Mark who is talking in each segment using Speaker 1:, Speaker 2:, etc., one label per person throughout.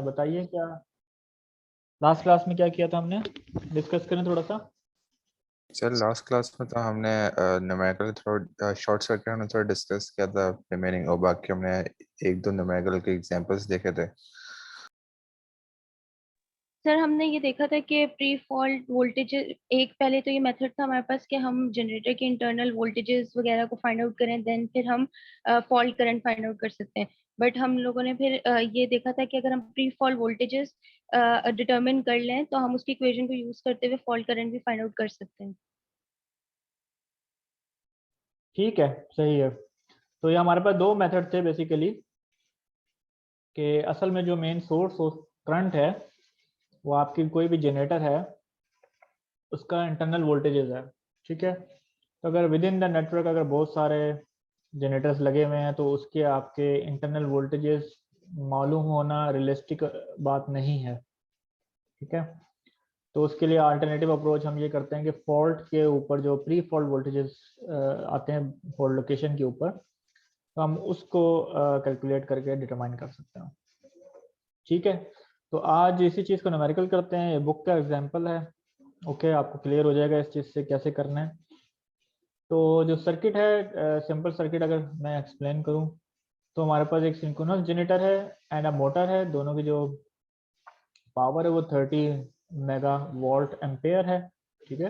Speaker 1: बताइए क्या last class में क्या किया था हमने, डिस्कस करें थोड़ा सा।
Speaker 2: सर लास्ट क्लास में तो हमने न्यूमेरिकल थोड़ा शॉर्ट सर्किट हमने थोड़ा डिस्कस किया था रिमेनिंग, और बाकी हमने एक दो न्यूमेरिकल के एग्जांपल्स देखे थे।
Speaker 3: सर हमने ये देखा था कि प्री फॉल्ट वोल्टेज एक पहले तो ये मेथड था हमारे पास कि हम जनरेटर के इंटरनल वोल्टेजेस वगैरह को फाइंड आउट करें, देन फिर हम फॉल्ट करंट फाइंड आउट कर सकते हैं। बट हम लोगों ने फिर ये देखा था कि अगर हम प्री फॉल्ट वोल्टेजेस डिटरमिन कर लें तो हम उसकी इक्वेशन को यूज करते हुए फॉल्ट करंट भी फाइंड आउट कर सकते हैं।
Speaker 1: ठीक है, सही है। तो ये हमारे पास दो मेथड थे बेसिकली, कि असल में जो मेन सोर्स करंट है वो आपकी कोई भी जनरेटर है उसका इंटरनल वोल्टेजेस है। ठीक है, तो अगर विद इन द नेटवर्क अगर बहुत सारे जनरेटर्स लगे हुए हैं तो उसके आपके इंटरनल वोल्टेजेस मालूम होना रियलिस्टिक बात नहीं है। ठीक है, तो उसके लिए अल्टरनेटिव अप्रोच हम ये करते हैं कि फॉल्ट के ऊपर जो प्री फॉल्ट वोल्टेजेस आते हैं फॉल्ट लोकेशन के ऊपर, तो हम उसको कैलकुलेट करके डिटरमाइन कर सकते हैं। ठीक है, तो आज इसी चीज़ को न्यूमेरिकल करते हैं। ये बुक का एग्जांपल है। ओके, आपको क्लियर हो जाएगा इस चीज़ से कैसे करना है। तो जो सर्किट है, सिंपल सर्किट अगर मैं एक्सप्लेन करूं तो हमारे पास एक सिंक्रोनस जनरेटर है एंड अ मोटर है। दोनों की जो पावर है वो 30 मेगा वोल्ट एम्पेयर है। ठीक है,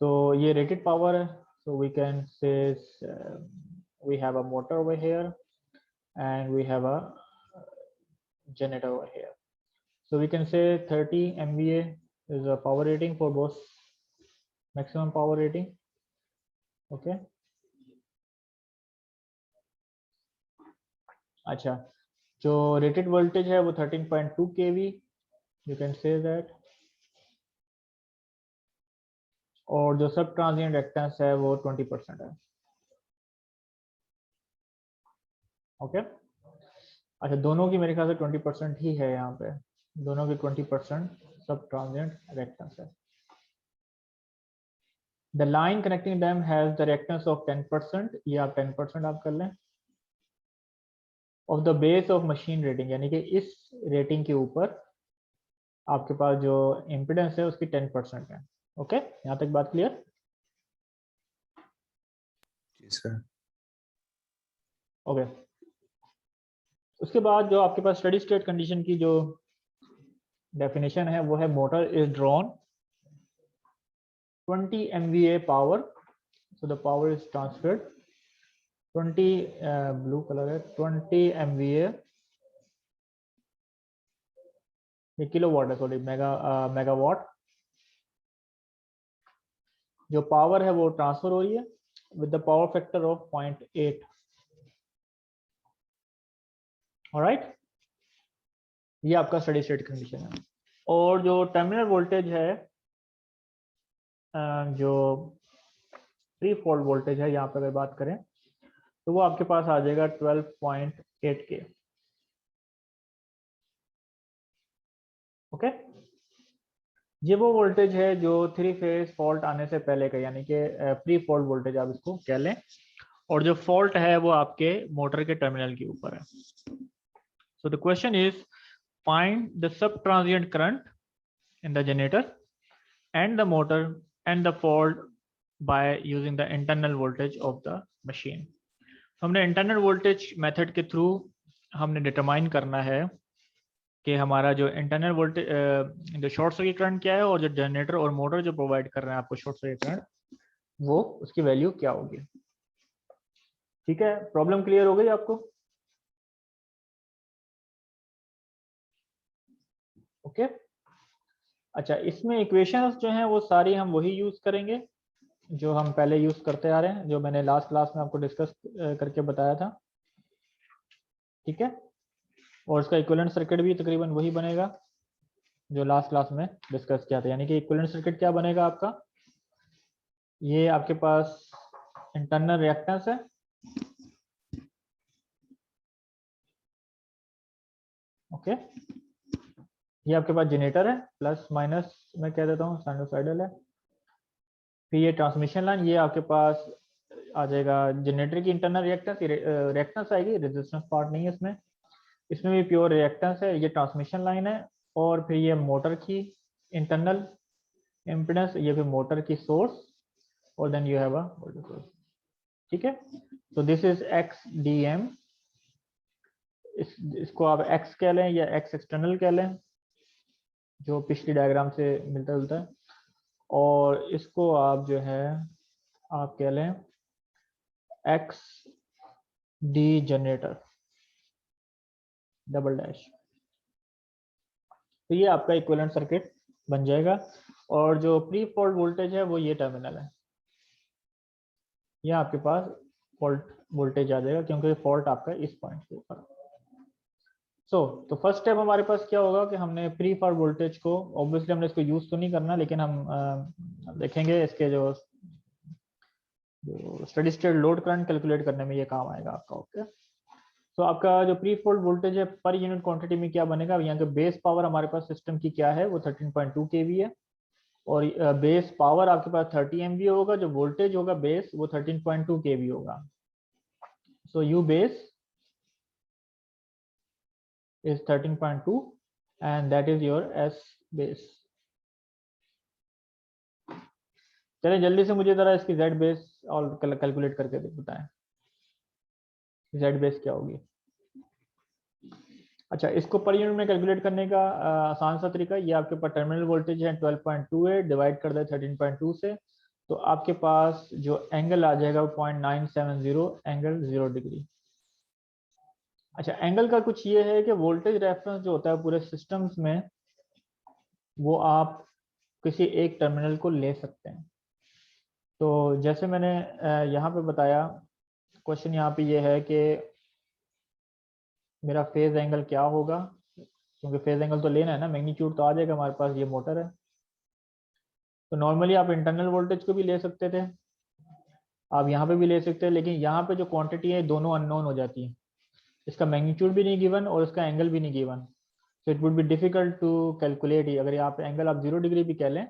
Speaker 1: तो ये रेटेड पावर है। So we can say we have a motor over here and we have a generator over here. So we can say 30 MVA is a power rating for both, maximum power rating. Okay, अच्छा, जो rated voltage है वो 13.2 kV, you can say that, और जो सब transient reactance है वो 20% है। ओके, अच्छा, दोनों की मेरे ख्याल से 20% ही है यहाँ पे, दोनों की 20% सब ट्रांजिएंट रिएक्टेंस है। The line connecting them has the reactance of 10%, ये आप 10% आप कर लें, of the base of machine rating, यानी कि इस रेटिंग के ऊपर आपके पास जो इम्पिडेंस है उसकी 10% है। ओके, यहाँ तक बात क्लियर?
Speaker 2: जी सर।
Speaker 1: ओके, उसके बाद जो आपके पास स्टेडी स्टेट कंडीशन की जो डेफिनेशन है वो है motor is drawn 20 MVA power, so the power is transferred 20 blue colour है 20 MVA, ये किलो वाट है, सॉरी मेगावाट। जो पावर है वो ट्रांसफर हो रही है with the power factor of 0.8। Alright, ये आपका स्टेडी स्टेट कंडीशन है। और जो टर्मिनल वोल्टेज है, जो प्री फॉल्ट वोल्टेज है यहाँ पर अगर बात करें तो वो आपके पास आ जाएगा 12.8 के। ओके, ये वो वोल्टेज है जो थ्री फेज फॉल्ट आने से पहले का, यानी कि प्री फॉल्ट वोल्टेज आप इसको कह लें, और जो फॉल्ट है वो आपके मोटर के टर्मिनल के ऊपर है। So the question is find the sub transient current in the generator and the motor and the fault by using the internal voltage of the machine। हमने इंटरनल वोल्टेज मेथड के through हमने determine करना है कि हमारा जो internal voltage जो short circuit current क्या है, और जो जनरेटर और मोटर जो प्रोवाइड कर रहे हैं आपको शॉर्ट सर्किट करंट, वो उसकी वैल्यू क्या होगी। ठीक है, प्रॉब्लम क्लियर हो गई आपको? ओके, अच्छा, इसमें इक्वेशंस जो हैं वो सारी हम वही यूज करेंगे जो हम पहले यूज करते आ रहे हैं, जो मैंने लास्ट क्लास में आपको डिस्कस करके बताया था। ठीक है, और इसका इक्विवेलेंट सर्किट भी तकरीबन वही बनेगा जो लास्ट क्लास में डिस्कस किया था। यानी कि इक्विवेलेंट सर्किट क्या बनेगा आपका, ये आपके पास इंटरनल रिएक्टेंस है, ओके, ये आपके पास जनरेटर है, प्लस माइनस मैं कह देता हूँ साइनोसाइडल है, फिर ये ट्रांसमिशन लाइन, ये आपके पास आ जाएगा जनरेटर की इंटरनल रिएक्टेंस, रिएक्टेंस आएगी, रेजिस्टेंस पार्ट नहीं है इसमें, इसमें भी प्योर रिएक्टेंस है, ये ट्रांसमिशन लाइन है, और फिर ये मोटर की इंटरनल इम्पीडेंस, ये फिर मोटर की सोर्स, और then you have a voltage source. ठीक है, तो this is x d m, इसको आप एक्स कह लें या एक्स एक्सटर्नल कह लें, जो पिछली डायग्राम से मिलता जुलता है, और इसको आप जो है आप कह लें x D generator double dash. तो ये आपका इक्विवेलेंट सर्किट बन जाएगा, और जो प्री फॉल्ट वोल्टेज है वो ये टर्मिनल है, ये आपके पास फॉल्ट वोल्टेज आ जाएगा क्योंकि फॉल्ट आपका इस पॉइंट के ऊपर। तो फर्स्ट स्टेप हमारे पास क्या होगा कि हमने प्री फॉल्ट वोल्टेज को, ऑब्वियसली हमने इसको यूज तो नहीं करना, लेकिन हम देखेंगे इसके जो steady state load current calculate करने में ये काम आएगा आपका। ओके, तो आपका जो प्री फॉल्ट वोल्टेज है पर यूनिट क्वांटिटी में क्या बनेगा, यहाँ के बेस पावर हमारे पास सिस्टम की क्या है, वो 13.2 kV है, और बेस पावर आपके पास 30 MVA होगा, जो वोल्टेज होगा बेस वो 13.2 kV होगा। So you base is 13.2 and that is your S base। चलिए जल्दी से मुझे जरा इसकी Z बेस और कैलकुलेट करके बताएं, Z बेस क्या होगी। अच्छा, इसको पर यूनिट में कैलकुलेट करने का आसान सा तरीका, ये आपके पास टर्मिनल वोल्टेज है 12.28 डिवाइड कर दे 13.2 से, तो आपके पास जो एंगल आ जाएगा वो 0.970 एंगल 0 डिग्री। अच्छा, एंगल का कुछ ये है कि वोल्टेज रेफरेंस जो होता है पूरे सिस्टम्स में, वो आप किसी एक टर्मिनल को ले सकते हैं। तो जैसे मैंने यहाँ पे बताया, क्वेश्चन यहाँ पे ये है कि मेरा फेज एंगल क्या होगा, क्योंकि फेज एंगल तो लेना है ना, मैग्नीट्यूड तो आ जाएगा हमारे पास, ये मोटर है। तो नॉर्मली आप इंटरनल वोल्टेज को भी ले सकते थे, आप यहाँ पे भी ले सकते हैं, लेकिन यहाँ पे जो क्वांटिटी है दोनों अननोन हो जाती है, इसका मैग्नीट्यूड भी नहीं गिवन और इसका एंगल भी नहीं given, so it would be difficult to calculate. अगर यहाँ पे एंगल आप 0 डिग्री भी कह लें,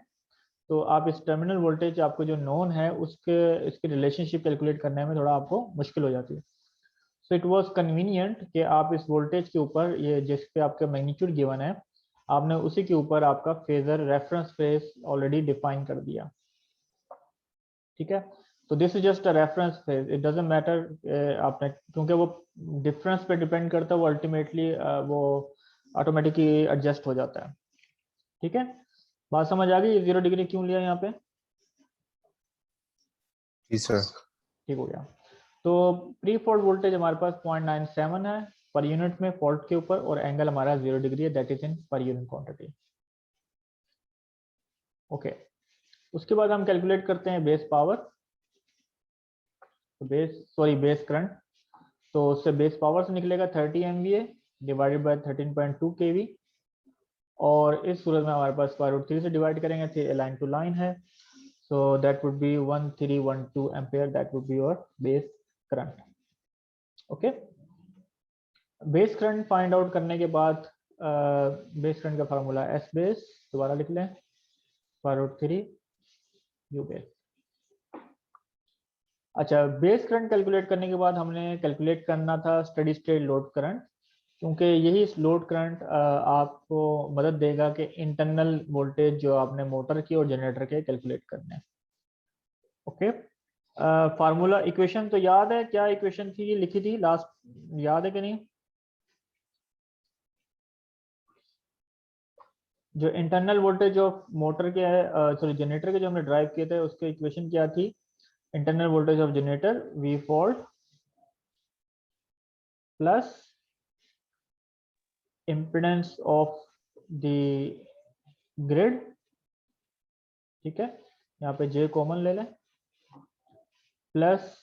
Speaker 1: तो आप इस टर्मिनल वोल्टेज आपको जो नोन है उसके इसकी रिलेशनशिप कैलकुलेट करने में थोड़ा आपको मुश्किल हो जाती है। सो इट वाज कन्वीनियंट कि आप इस वोल्टेज के ऊपर, ये जिस पे आपका मैग्नीट्यूड गिवन है, आपने उसी के ऊपर आपका phasor reference phase already define कर दिया। ठीक है, तो this is just a reference phase, it doesn't matter आपने, क्योंकि वो डिफरेंस पे डिपेंड करता है, वो अल्टीमेटली वो ऑटोमेटिकली एडजस्ट हो जाता है। ठीक है, बात समझ आ गई, 0 डिग्री क्यों लिया यहाँ पे।
Speaker 2: जी सर।
Speaker 1: ठीक हो गया। तो प्री फॉल्ट वोल्टेज हमारे पास 0.97 है पर यूनिट में फॉल्ट के ऊपर, और एंगल हमारा 0 डिग्री है, that is in per unit quantity. Okay, उसके बाद हम कैलकुलेट करते हैं बेस पावर, तो बेस करंट। तो उससे बेस पावर से निकलेगा 30 MVA डिवाइडेड बाय 13.2 kV, और इस सूरत में हमारे पास √3 से डिवाइड करेंगे, लाइन टू लाइन है, so that would be 1312 ampere, that would be your base current। okay, base current find out करने के बाद बेस करंट का फार्मूला S बेस, दोबारा लिख लें, √3 U बेस। अच्छा, बेस करंट कैलकुलेट करने के बाद हमने कैलकुलेट करना था स्टेडी स्टेट लोड करंट, क्योंकि यही लोड करंट आपको मदद देगा कि इंटरनल वोल्टेज जो आपने मोटर की और जनरेटर के कैलकुलेट करने हैं। ओके, फार्मूला इक्वेशन तो याद है, क्या इक्वेशन थी लिखी थी लास्ट, याद है कि नहीं। जो इंटरनल वोल्टेज ऑफ मोटर के है, सॉरी जनरेटर के जो हमने ड्राइव किए थे, उसके इक्वेशन क्या थी, internal voltage of generator V fault plus impedance of the grid. ठीक है, यहाँ पे J कॉमन ले लें, प्लस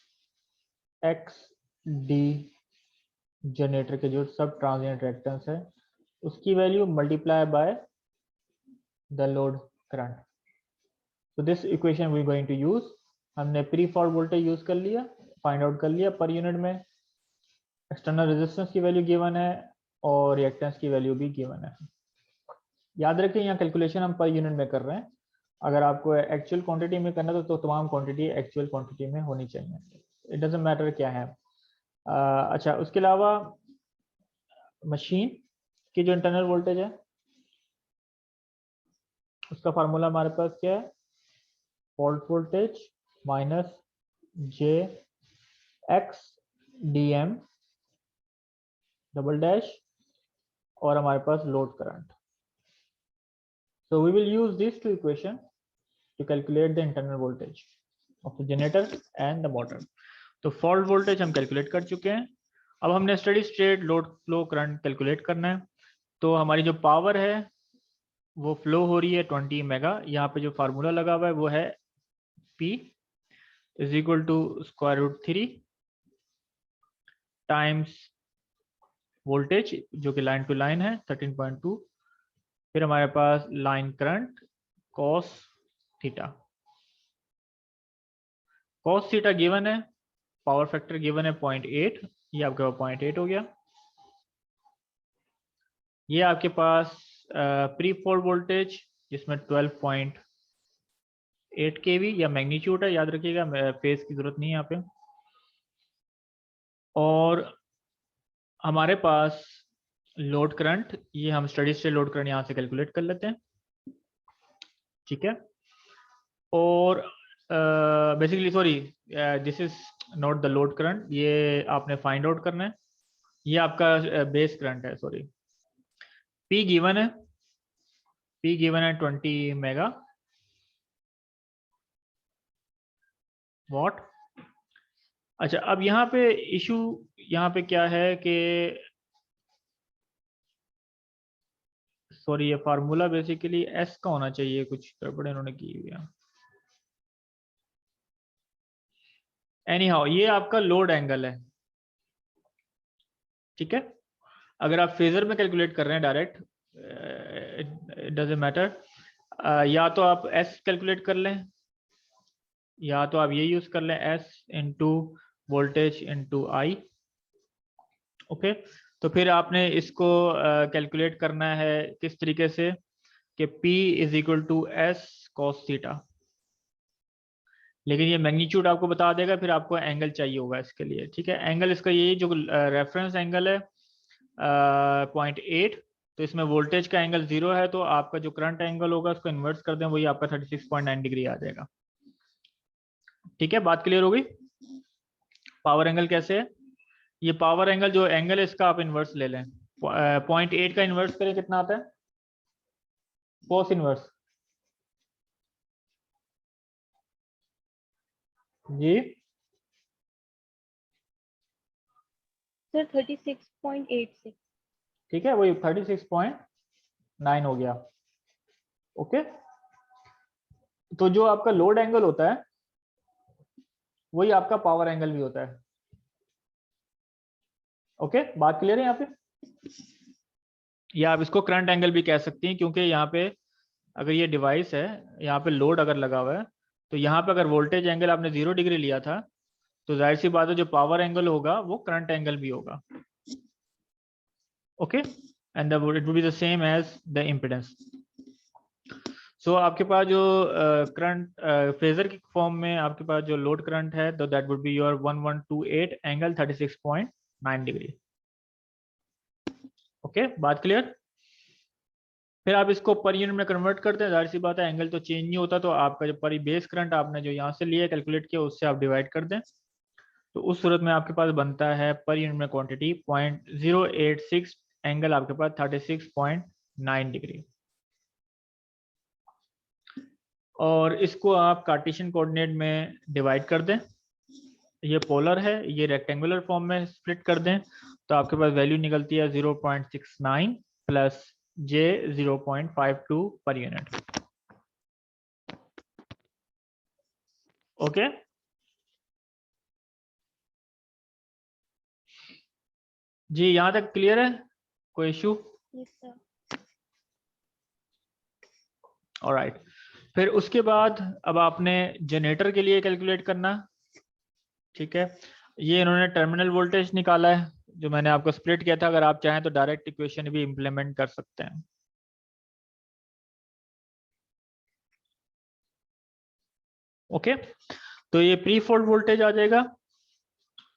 Speaker 1: एक्स डी जनरेटर के जो सब ट्रांजिएंट रिएक्टेंस है उसकी value multiply by the load current. तो this equation we going to use, हमने प्री फॉल्ट वोल्टेज यूज कर लिया, फाइंड आउट कर लिया पर यूनिट में, एक्सटर्नल रेजिस्टेंस की वैल्यू गिवन है और रिएक्टेंस की वैल्यू भी गिवन है। याद रखें यहाँ कैलकुलेशन हम पर यूनिट में कर रहे हैं, अगर आपको एक्चुअल क्वांटिटी में करना तो तमाम क्वांटिटी एक्चुअल क्वांटिटी में होनी चाहिए, इट डजंट मैटर क्या है। अच्छा, उसके अलावा मशीन की जो इंटरनल वोल्टेज है उसका फार्मूला हमारे पास क्या है, fault voltage minus j x d m double dash और हमारे पास load current. So we will use these two equations to calculate the internal voltage of the generator and the motor. तो फॉल्ट वोल्टेज हम calculate कर चुके हैं. अब हमने steady state load flow current calculate करना है. तो हमारी जो पावर है वो फ्लो हो रही है 20 मेगा. यहाँ पे जो फार्मूला लगा हुआ है वो है P is equal to square root 3 times voltage जो कि लाइन टू लाइन है 13.2. फिर हमारे पास line current cos theta. cos theta given है, पावर फैक्टर गिवन है 0.8, ये आपके पास 0.8 हो गया. ये आपके पास प्री फॉल्ट वोल्टेज जिसमें 12.8 kV या मैग्नीट्यूड है, याद रखिएगा, फेज की जरूरत नहीं है यहाँ पे. और हमारे पास लोड करंट, ये हम स्टेडी स्टेट लोड करंट यहाँ से कैलकुलेट कर लेते हैं. ठीक है. और basically sorry this is not the load current, ये आपने फाइंड आउट करना है. ये आपका बेस करंट है. सॉरी, P गिवन है, P गिवन है 20 मेगा वॉट. अच्छा, अब यहाँ पे इशू यहाँ पे क्या है कि सॉरी ये फार्मूला बेसिकली S का होना चाहिए, कुछ गड़बड़ इन्होंने की हुई है. एनी हाउ ये आपका लोड एंगल है. ठीक है. अगर आप फेजर में कैलकुलेट कर रहे हैं डायरेक्ट, इट डजंट मैटर, या तो आप S कैलकुलेट कर लें या तो आप ये यूज कर लें S इंटू वोल्टेज इंटू आई. ओके. तो फिर आपने इसको कैलकुलेट करना है किस तरीके से कि P is equal to S cos theta. लेकिन ये मैग्नीट्यूड आपको बता देगा, फिर आपको एंगल चाहिए होगा इसके लिए. ठीक है. एंगल इसका ये जो रेफरेंस एंगल है 0.8, तो इसमें वोल्टेज का एंगल 0 है, तो आपका जो करंट एंगल होगा उसको इन्वर्स कर दें, वही आपका 36.9 डिग्री आ जाएगा. ठीक है. बात क्लियर हो गई. पावर एंगल कैसे है, ये पावर एंगल जो एंगल है इसका आप इन्वर्स ले लें. 0.8 का इन्वर्स करें कितना आता है, कोस इन्वर्स जी
Speaker 3: सर 36.86.
Speaker 1: ठीक है, वही 36.9 हो गया. ओके. तो जो आपका लोड एंगल होता है वही आपका पावर एंगल भी होता है. ओके. बात क्लियर है यहाँ पे. या आप इसको करंट एंगल भी कह सकती हैं, क्योंकि यहाँ पे अगर ये डिवाइस है, यहाँ पे लोड अगर लगा हुआ है, तो यहाँ पे अगर वोल्टेज एंगल आपने 0 डिग्री लिया था, तो जाहिर सी बात है जो पावर एंगल होगा वो करंट एंगल भी होगा. Okay. And it will be the same as the impedance. So आपके पास जो करंट फेजर की फॉर्म में आपके पास जो लोड करंट है, तो that would be your 1128 angle 36.9 degree. Okay. बात क्लियर. फिर आप इसको पर यूनिट में कन्वर्ट करते हैं, जाहिर सी बात है एंगल तो चेंज नहीं होता, तो आपका जो पर बेस करंट आपने जो यहाँ से लिया कैलकुलेट किया उससे आप डिवाइड कर दें, तो उस सूरत में आपके पास बनता है पर यूनिट में क्वांटिटी 0.086 एंगल आपके पास 36.9 डिग्री. और इसको आप कार्टेशियन कोऑर्डिनेट में डिवाइड कर दें. ये पोलर है, ये रेक्टेंगुलर फॉर्म में स्प्लिट कर दें, तो आपके पास वैल्यू निकलती है 0.69 plus J 0.52 per unit. Okay. जी यहाँ तक क्लियर है, कोई इशू?
Speaker 3: Yes sir.
Speaker 1: ऑलराइट. फिर उसके बाद अब आपने जनरेटर के लिए कैलकुलेट करना. ठीक है. ये इन्होंने टर्मिनल वोल्टेज निकाला है जो मैंने आपको स्प्लिट किया था. अगर आप चाहें तो डायरेक्ट इक्वेशन भी इंप्लीमेंट कर सकते हैं. ओके. तो ये प्री फॉल्ट वोल्टेज आ जाएगा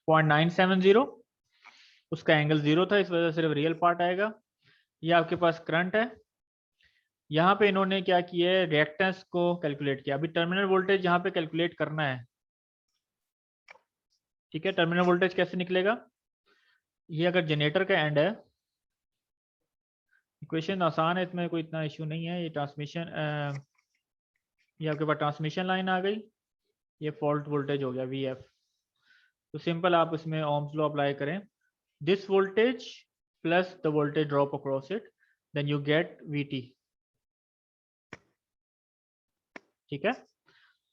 Speaker 1: 0.970 उसका एंगल 0 था, इस वजह से सिर्फ रियल पार्ट आएगा। ये आपके पास करंट है। यहाँ पे इन्होंने क्या किया है, रिएक्टेंस को कैलकुलेट किया। अभी टर्मिनल वोल्टेज यहाँ पे कैलकुलेट करना है, ठीक है। टर्मिनल वोल्टेज कैसे निकलेगा, ये अगर जनरेटर का एंड है, इक्वेशन आसान है, इसमें कोई इतना इशू नहीं है। ये ट्रांसमिशन, ये आपके पास ट्रांसमिशन लाइन आ गई, ये फॉल्ट वोल्टेज हो गया VF। तो सिंपल आप इसमें ओम्स लॉ अप्लाई करें, this voltage plus the voltage drop across it, then you get VT, ठीक है।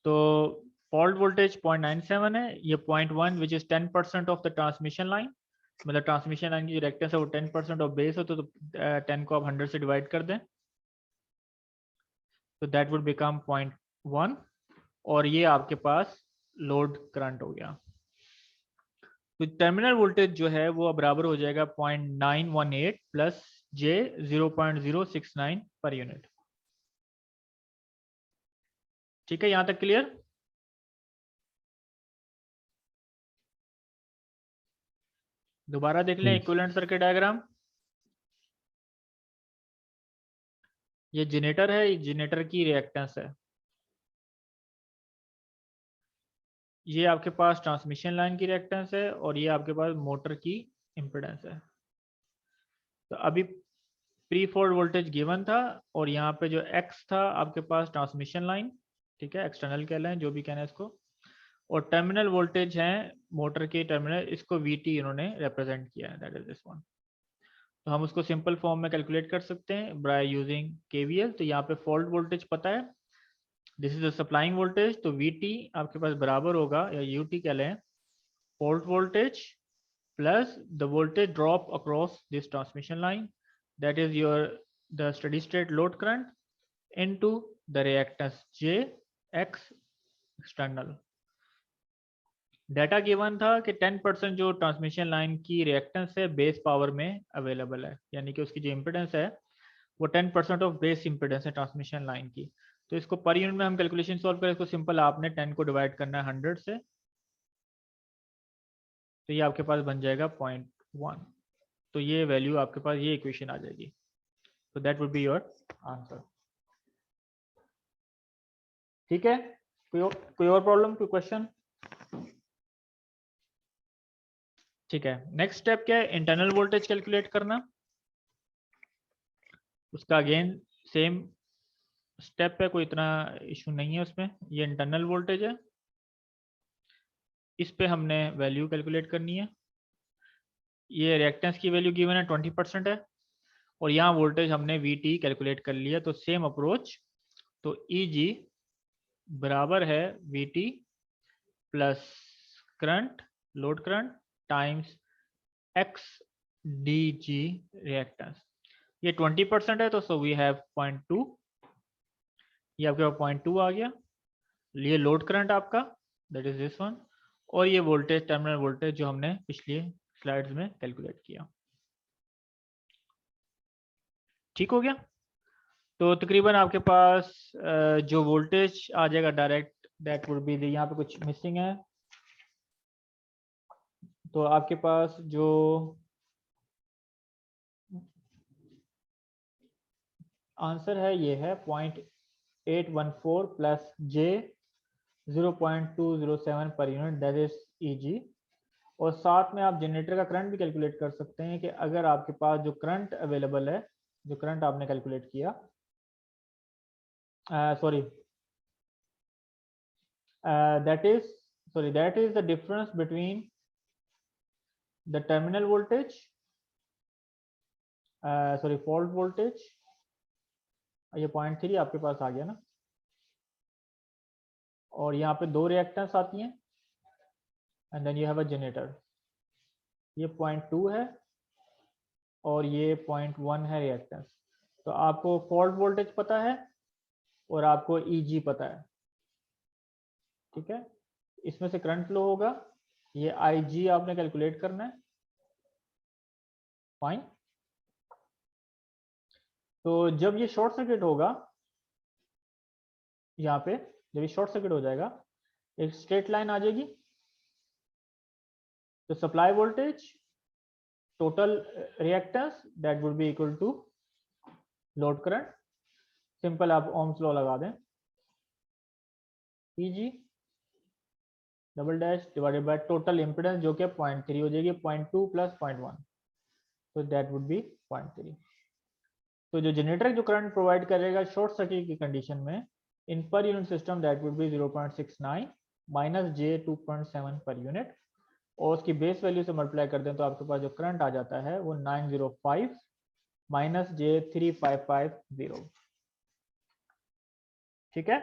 Speaker 1: तो फॉल्ट वोल्टेज 0.97 है, ये 0.1 which is 10% of the transmission line, मतलब ट्रांसमिशन लाइन की जो रिएक्टेंस है वो 10% ऑफ बेस हो, तो 10 को आप 100 से डिवाइड कर दें, तो दैट वुड बिकम 0.1, और ये आपके पास लोड करंट हो गया। तो टर्मिनल वोल्टेज जो है वो बराबर हो जाएगा 0.918 प्लस J 0.069 पर यूनिट, ठीक है। यहां तक क्लियर। दोबारा देख लें इक्विवेलेंट सर्किट डायग्राम। ये जनरेटर है, ये जनरेटर की रिएक्टेंस है, ये आपके पास ट्रांसमिशन लाइन की रिएक्टेंस है, और ये आपके पास मोटर की इम्पिडेंस है। तो अभी प्री फॉल्ट वोल्टेज गिवन था, और यहाँ पे जो X था आपके पास ट्रांसमिशन लाइन, ठीक है, एक्सटर्नल कह लें जो भी कहना है इसको, और टर्मिनल वोल्टेज है मोटर के टर्मिनल, इसको VT इन्होंने रिप्रेजेंट किया है, दैट इज दिस वन। तो हम उसको सिंपल फॉर्म में कैलकुलेट कर सकते हैं बाय यूजिंग KVL। तो यहाँ पे फॉल्ट वोल्टेज पता है, this is the supplying voltage, तो VT आपके पास बराबर होगा, या UT कह लें, fault voltage plus the voltage drop across this transmission line, that is the steady state load current into the reactance J X external। Data given था कि 10% जो ट्रांसमिशन लाइन की रिएक्टेंस है बेस पावर में available है, यानी कि उसकी जो इम्पिडेंस है वो 10% ऑफ बेस इम्पिडेंस है ट्रांसमिशन लाइन की। तो इसको पर यूनिट में हम कैलकुलेशन सॉल्व करें, इसको सिंपल आपने 10 को डिवाइड करना है 100 से, तो ये आपके पास बन जाएगा 0.1, तो ये वैल्यू आपके पास, ये इक्वेशन आ जाएगी। तो that would be your answer, ठीक है। कोई और प्रॉब्लम, कोई क्वेश्चन, ठीक है। नेक्स्ट स्टेप क्या है, इंटरनल वोल्टेज कैलकुलेट करना। उसका अगेन सेम स्टेप है, कोई इतना इशू नहीं है उसमें। ये इंटरनल वोल्टेज है, इस पे हमने वैल्यू कैलकुलेट करनी है। ये रिएक्टेंस की वैल्यू गिवन है 20% है, और यहाँ वोल्टेज हमने VT कैलकुलेट कर लिया, तो सेम अप्रोच। तो EG बराबर है VT plus current, load current, times X DG reactance. ये 20% है, तो सो वी हैव 0.2, ये आपके पास 0.2 आ गया। ये लोड करंट आपका, दैट इज दिस वन, और ये वोल्टेज टर्मिनल वोल्टेज जो हमने पिछली स्लाइड्स में कैलकुलेट किया, ठीक हो गया। तो तकरीबन आपके पास जो वोल्टेज आ जाएगा डायरेक्ट, दैट वुड बी, यहाँ पे कुछ मिसिंग है, तो आपके पास जो आंसर है ये है 0.814 plus J 0.207 per unit, that is EG। और साथ में आप जनरेटर का करंट भी कैलकुलेट कर सकते हैं कि अगर आपके पास जो करंट अवेलेबल है, जो करंट आपने कैलकुलेट किया, sorry that is the difference between the terminal voltage, fault voltage, ये 0.3 आपके पास आ गया ना, और यहाँ पे दो रिएक्टेंस आती हैं, and then you have a generator, ये 0.2 है और ये 0.1 है रिएक्टेंस। तो आपको फॉल्ट वोल्टेज पता है और आपको EG पता है, ठीक है। इसमें से करंट फ्लो होगा, ये IG आपने कैलकुलेट करना है, फाइन। तो जब ये शॉर्ट सर्किट होगा, यहाँ पे जब ये शॉर्ट सर्किट हो जाएगा, एक स्ट्रेट लाइन आ जाएगी, तो supply voltage total reactance that would be equal to load current. Simple आप ओम्स लॉ लगा दें, Pg double dash divided by total impedance जो कि 0.3 हो जाएगी, 0.2 प्लस 0.1, तो दैट वुड बी 0.3। तो जो जनरेटर जो करंट प्रोवाइड करेगा शॉर्ट सर्किट की कंडीशन में in per unit system that would be 0.69 minus j 2.7 per unit, और उसकी बेस वैल्यू से मल्टीप्लाई कर दें तो आपके पास जो करंट आ जाता है वो 905 माइनस जे 3550। ठीक है,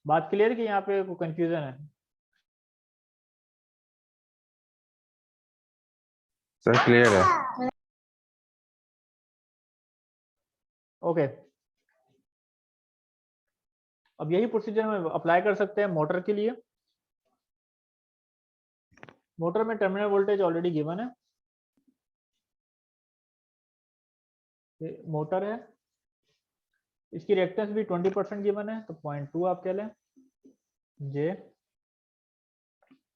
Speaker 1: बात क्लियर कि यहाँ पे कोई कंफ्यूजन है?
Speaker 2: सर क्लियर है।
Speaker 1: ओके, अब यही प्रोसीजर हम अप्लाई कर सकते हैं मोटर के लिए। मोटर में टर्मिनल वोल्टेज ऑलरेडी गिवन है, ये मोटर है, इसकी रिएक्टेंस भी 20% गिवन है, तो 0.2 आप कह लें जे।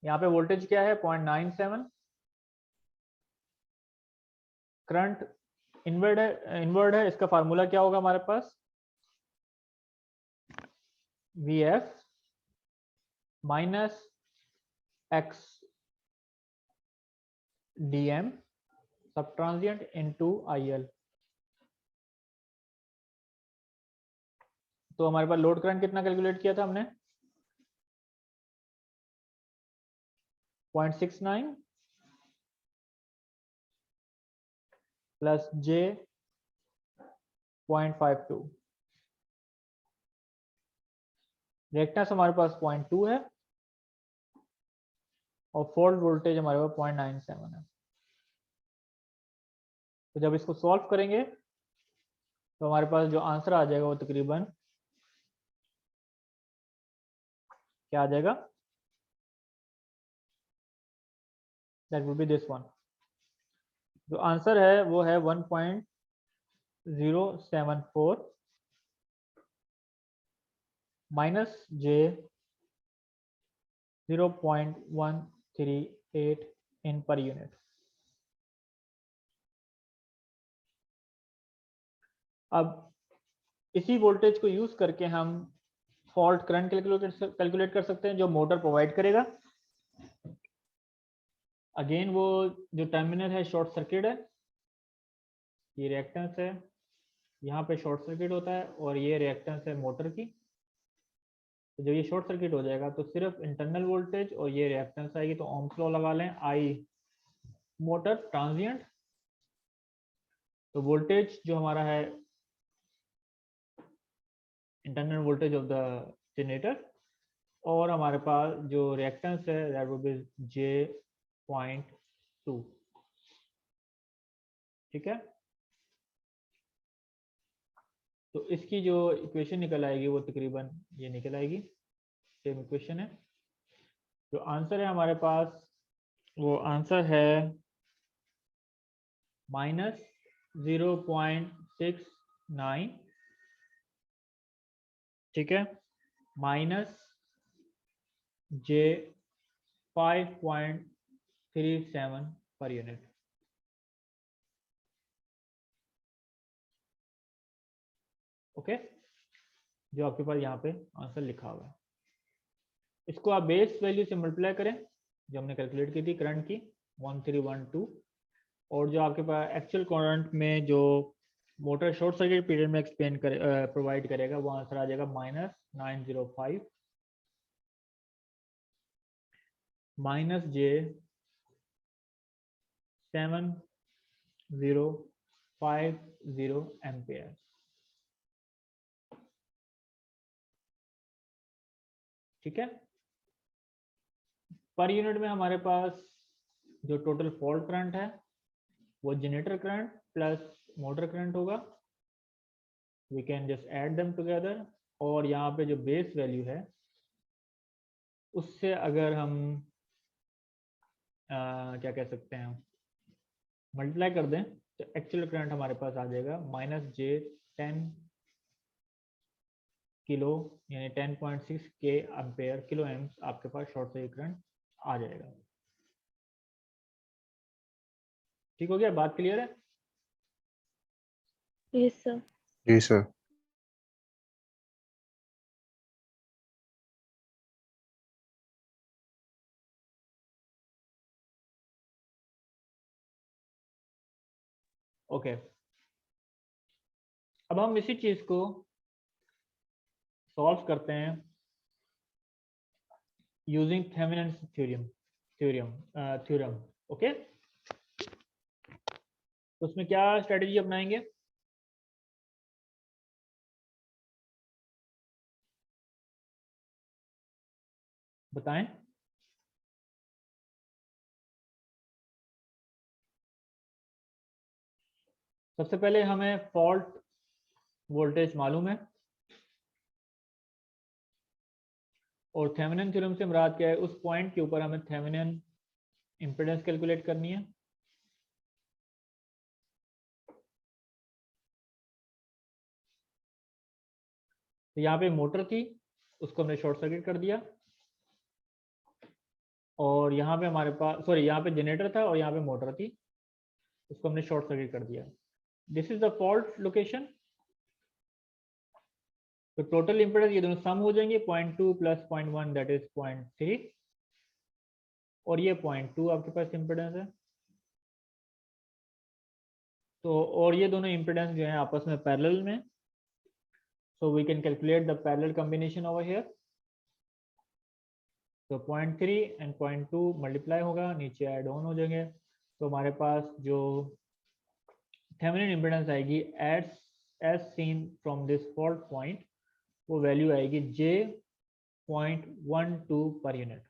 Speaker 1: यहाँ पे वोल्टेज क्या है 0.97, करंट इनवर्ड है, इसका फार्मूला क्या होगा हमारे पास, VF माइनस एक्स DM सब ट्रांजिएंट इनटू IL। तो हमारे पास लोड करंट कितना कैलकुलेट किया था हमने, 0.69 प्लस J 0.52, रिएक्टेंस हमारे पास 0.2 है और फॉल्ट वोल्टेज हमारे पास 0.97 है। तो जब इसको सॉल्व करेंगे तो हमारे पास जो आंसर आ जाएगा वो तकरीबन क्या आ जाएगा, that will be this one. जो आंसर है वो है 1.074 माइनस जे 0.138 इन पर यूनिट। अब इसी वोल्टेज को यूज करके हम फॉल्ट करंट कैलकुलेट कर सकते हैं जो मोटर प्रोवाइड करेगा। अगेन वो जो टर्मिनल है शॉर्ट सर्किट है, ये रिएक्टेंस है, यहाँ पे शॉर्ट सर्किट होता है और ये रिएक्टेंस है मोटर की। तो जब ये शॉर्ट सर्किट हो जाएगा तो सिर्फ इंटरनल वोल्टेज और ये रिएक्टेंस आएगी, तो ओम्स लॉ लगा लें, आई मोटर ट्रांजिएंट। तो वोल्टेज जो हमारा है internal voltage of the generator, और हमारे पास जो रिएक्टेंस है दैट वुड बी J.2। ठीक है, तो इसकी जो इक्वेशन निकल आएगी वो तकरीबन ये निकल आएगी, सेम इक्वेशन है। जो आंसर है हमारे पास वो आंसर है -0.69, ठीक है, minus J 5.37 per unit. Okay, जो आपके पास यहाँ पे आंसर लिखा हुआ है, इसको आप बेस वैल्यू से मल्टीप्लाई करें जो हमने कैलकुलेट की थी करंट की 1312, और जो आपके पास एक्चुअल करंट में जो मोटर शॉर्ट सर्किट पीरियड में एक्सप्लेन प्रोवाइड करेगा वो आंसर आ जाएगा -905 माइनस J 7050 एम्पियर। ठीक है, पर यूनिट में हमारे पास जो टोटल फॉल्ट करंट है वो generator current plus motor current होगा, we can just add them together, और यहाँ पे जो बेस वैल्यू है उससे अगर हम क्या कह सकते हैं मल्टीप्लाई कर दें तो एक्चुअल करंट हमारे पास आ जाएगा -J10 किलो यानी 10.6 के एम्पेयर किलो एम्स आपके पास शॉर्ट सर्किट करंट आ जाएगा। ठीक हो गया, बात क्लियर है?
Speaker 3: Yes sir.
Speaker 2: जी सर।
Speaker 1: ओके, अब हम इसी चीज को सॉल्व करते हैं यूजिंग थेवेनिन थ्योरम। ओके, तो उसमें क्या स्ट्रेटेजी अपनाएंगे? बताएं। सबसे पहले हमें फॉल्ट वोल्टेज मालूम है, और थेवेनिन थ्योरम से मुराद क्या है, उस पॉइंट के ऊपर हमें थेवेनिन इम्पीडेंस कैलकुलेट करनी है। तो यहाँ पे मोटर थी, उसको हमने शॉर्ट सर्किट कर दिया, और यहाँ पे हमारे पास यहाँ पे जनरेटर था और यहाँ पे मोटर थी, उसको हमने शॉर्ट सर्किट कर दिया। This is the fault location. तो टोटल इम्पीडेंस ये दोनों सम हो जाएंगे, 0.2 प्लस 0.1 दैट इज 0.3, और ये 0.2 आपके पास इम्पीडेंस है। तो और ये दोनों इम्पीडेंस जो है आपस में पैरेलल में, so we can calculate the parallel combination over here. तो 0.3 एंड 0.2 मल्टीप्लाई होगा, नीचे ऐड ऑन हो जाएंगे, तो हमारे पास जो थेवेनिन इम्पीडेंस आएगी as seen from this fault point, वो वैल्यू आएगी J.12 पर यूनिट।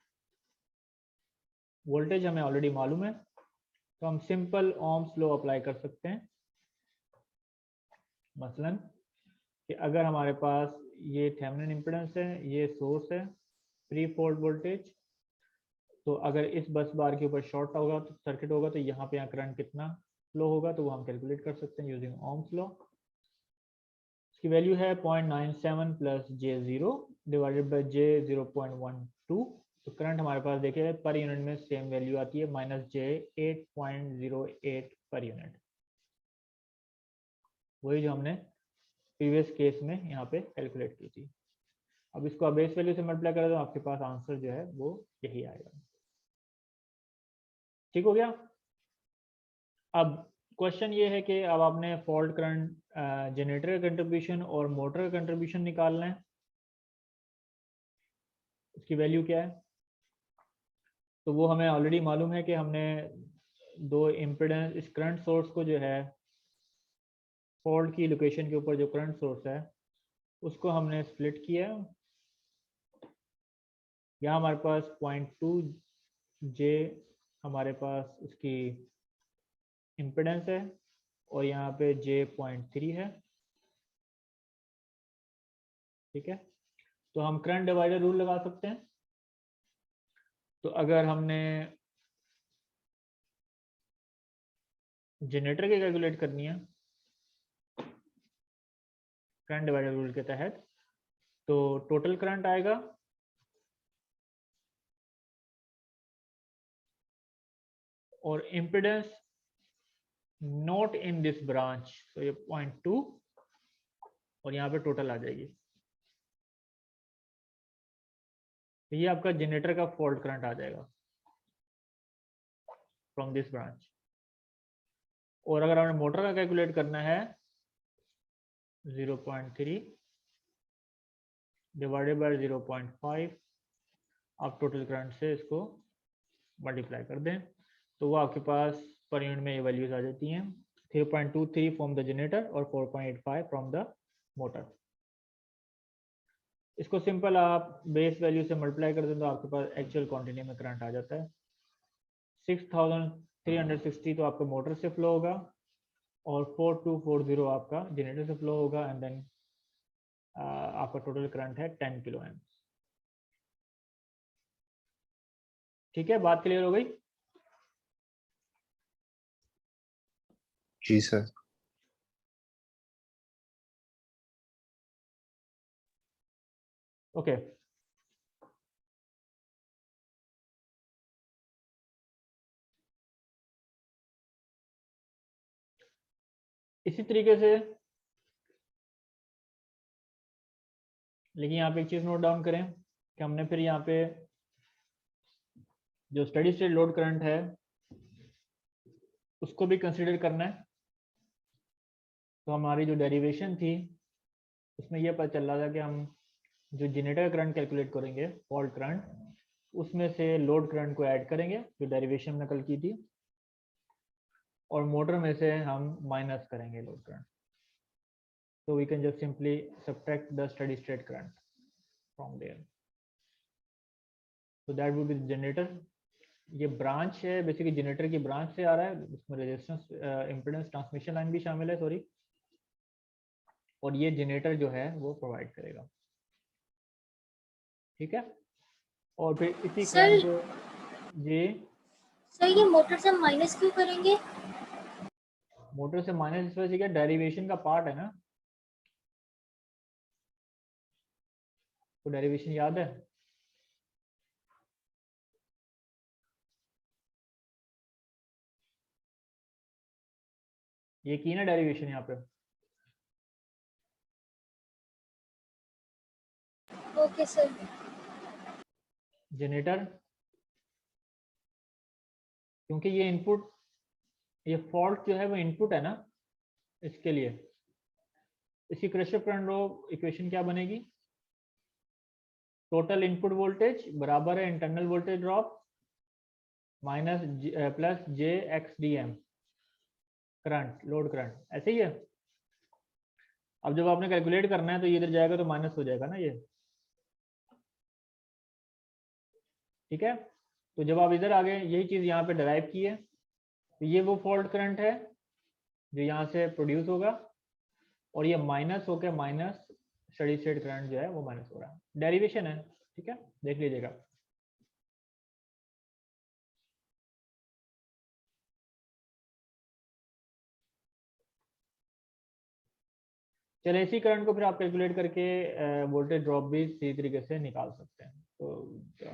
Speaker 1: वोल्टेज हमें ऑलरेडी मालूम है, तो हम सिंपल ओम्स लॉ अप्लाई कर सकते हैं। मसलन कि अगर हमारे पास ये थेवेनिन इम्पीडेंस है, ये सोर्स है, प्री फॉल्ट वोल्टेज, तो अगर इस बस बार के ऊपर शॉर्ट होगा तो सर्किट होगा, तो यहाँ पे यहाँ करंट कितना फ्लो होगा, तो वो हम कैलकुलेट कर सकते हैं यूजिंग ओम्स लॉ। इसकी वैल्यू है 0.97 plus J0 divided by J0.12। तो करंट हमारे पास देखिए पर यूनिट में सेम वैल्यू आती है -J8.08 पर यूनिट, वही जो हमने प्रीवियस केस में यहाँ पे कैलकुलेट की थी। अब इसको आप बेस वैल्यू से मल्टीप्लाई करें तो आपके पास आंसर जो है वो यही आएगा। ठीक हो गया। अब क्वेश्चन ये है कि अब आपने फॉल्ट करंट, जनरेटर का कंट्रीब्यूशन और मोटर का कंट्रीब्यूशन निकालना है, उसकी वैल्यू क्या है। तो वो हमें ऑलरेडी मालूम है कि हमने दो इम्पिडेंस, इस करंट सोर्स को जो है फॉल्ट की लोकेशन के ऊपर जो करंट सोर्स है उसको हमने स्प्लिट किया। यहाँ हमारे पास 0.2 J हमारे पास उसकी इम्पिडेंस है, और यहाँ पे J.3 है। ठीक है, तो हम करंट डिवाइडर रूल लगा सकते हैं। तो अगर हमने जनरेटर की कैलकुलेट करनी है करंट डिवाइडर रूल के तहत, तो टोटल करंट आएगा और impedance not in this branch, तो ये 0.2 और यहाँ पे टोटल आ जाएगी। तो ये आपका जनरेटर का फॉल्ट करंट आ जाएगा फ्रॉम दिस ब्रांच। और अगर हमें मोटर का कैलकुलेट करना है 0.3 डिवाइडेड बाय 0.5, आप टोटल करंट से इसको मल्टीप्लाई कर दें, तो वो आपके पास पर यूनिट में ये वैल्यूज आ जाती हैं 3.23 फ्रॉम द जनरेटर और 4.85 फ्रॉम द मोटर। इसको सिंपल आप बेस वैल्यू से मल्टीप्लाई कर दें तो आपके पास एक्चुअल क्वांटिटी में करंट आ जाता है। 6360 तो आपका मोटर से फ्लो होगा और 4240 आपका जनरेटर से फ्लो होगा, एंड देन आपका टोटल करंट है 10 किलो एम्प। ठीक है, बात क्लियर हो गई?
Speaker 2: जी सर।
Speaker 1: ओके, इसी तरीके से, लेकिन यहाँ पे एक चीज नोट डाउन करें कि हमने फिर यहाँ पे जो स्टेडी स्टेट लोड करंट है उसको भी कंसीडर करना है। तो हमारी जो डेरिवेशन थी उसमें यह पता चल रहा था कि हम जो जनरेटर करंट कैलकुलेट करेंगे फॉल्ट करंट, उसमें से लोड करंट को ऐड करेंगे जो डेरिवेशन में कल की थी, और मोटर में से हम माइनस करेंगे load current. So we can just simply subtract the steady state current from there. So that would be the generator. ये ब्रांच है, बेसिकली जनरेटर की ब्रांच से आ रहा है, इसमें रेजिस्टेंस इम्पीडेंस ट्रांसमिशन लाइन भी शामिल है, सॉरी, और ये जनरेटर जो है वो प्रोवाइड करेगा। ठीक है, और फिर इसी करंट को जी
Speaker 4: सर ये मोटर से माइनस क्यों करेंगे?
Speaker 1: मोटर से माइनस इस वजह से क्या, डेरिवेशन का पार्ट है ना, तो डेरिवेशन याद है? ये की ना डेरिवेशन यहाँ पे।
Speaker 4: Okay sir.
Speaker 1: जनरेटर, क्योंकि ये इनपुट, ये फॉल्ट जो है वो इनपुट है ना इसके लिए, इसकी क्रशर करंट लो इक्वेशन क्या बनेगी, टोटल इनपुट वोल्टेज बराबर है internal voltage drop minus plus j x d m current, load current, ऐसे ही है। अब जब आपने कैलकुलेट करना है तो ये इधर जाएगा तो माइनस हो जाएगा ना ये, ठीक है। तो जब आप इधर आ गए, यही चीज यहाँ पे डराइव की है, तो ये वो फॉल्ट करंट है जो यहाँ से प्रोड्यूस होगा, और ये माइनस होकर माइनस स्टेडी स्टेट करंट जो है वो माइनस हो रहा है, डेरिवेशन है, ठीक है, देख लीजिएगा। चलिए, इसी करंट को फिर आप कैलकुलेट करके वोल्टेज ड्रॉप भी सही तरीके से निकाल सकते हैं। तो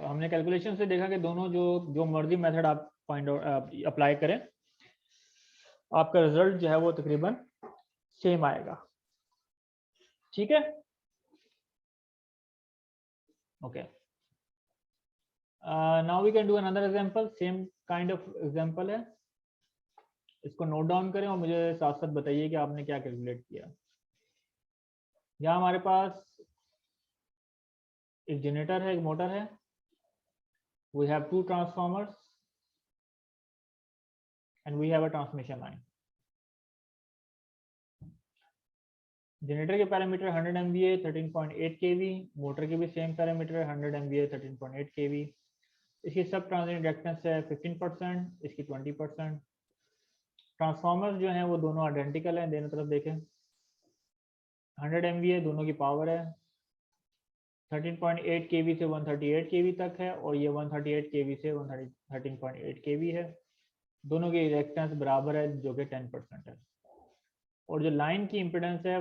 Speaker 1: हमने कैलकुलेशन से देखा कि दोनों जो मर्जी मेथड आप फाइंड आउट अप्लाई करें, आपका रिजल्ट जो है वो तकरीबन सेम आएगा, ठीक है। Okay, now we can do another example, same kind of example है, इसको नोट डाउन करें और मुझे साथ साथ बताइए कि आपने क्या कैलकुलेट किया। यहाँ हमारे पास एक जनरेटर है, एक मोटर है, we have two transformers and we have a transmission line. Generator के पैरामीटर 100 MVA 13.8 kV, मोटर के भी सेम पैरामीटर 100 MVA 13.8 kV। इसकी सब ट्रांजिट रिएक्टेंस है 15%, इसकी 20%। ट्रांसफॉर्मर्स जो हैं वो दोनों आइडेंटिकल हैं, दोनों तरफ देखें, 100 MVA दोनों की पावर है, 13.8 kV से 138 kV तक है, और ये 138 kV से 13.8 kV है। दोनों की रिएक्टेंस बराबर है जो कि 10% है, और जो लाइन की इम्पीडेंस है